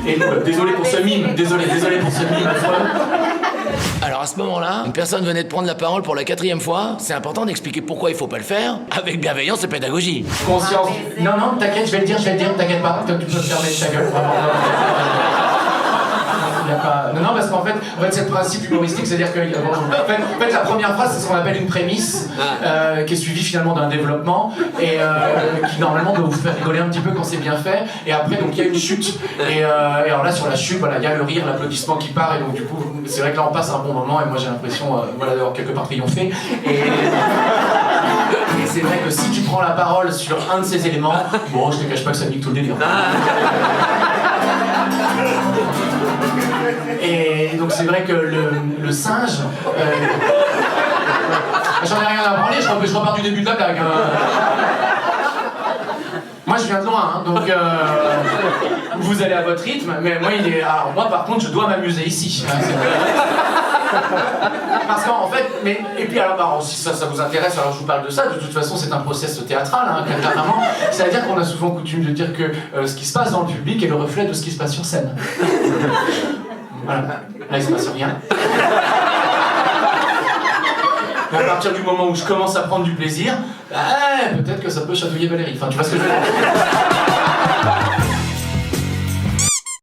Et désolé pour ce mime, désolé pour ce mime. Alors à ce moment-là, une personne venait de prendre la parole pour la 4e fois. C'est important d'expliquer pourquoi il faut pas le faire, avec bienveillance et pédagogie. Conscience. Non, t'inquiète, je vais le dire, t'inquiète pas, tu peux fermer ta gueule, vraiment. Non, parce qu'en fait, c'est le principe humoristique, c'est-à-dire que en fait, la première phrase, c'est ce qu'on appelle une prémisse, qui est suivie finalement d'un développement, et qui normalement doit vous faire rigoler un petit peu quand c'est bien fait, et après, donc il y a une chute, et alors là, sur la chute, voilà, il y a le rire, l'applaudissement qui part, et donc du coup, c'est vrai que là, on passe un bon moment, et moi j'ai l'impression, voilà, d'avoir quelque part triomphé, et c'est vrai que si tu prends la parole sur un de ces éléments, bon, je te cache pas que ça nique tout le délire. Et donc c'est vrai que le singe... J'en ai rien à branler, je repars du début de la blague. Moi je viens de loin, hein, donc vous allez à votre rythme, mais moi alors moi par contre je dois m'amuser ici. Hein, parce qu'en fait, et puis alors si ça vous intéresse, alors je vous parle de ça, de toute façon c'est un process théâtral, hein, clairement. C'est-à-dire qu'on a souvent coutume de dire que ce qui se passe dans le public est le reflet de ce qui se passe sur scène. Voilà, là il se passe rien. Mais à partir du moment où je commence à prendre du plaisir, peut-être que ça peut chatouiller Valérie. Enfin, tu vois ce que je veux dire.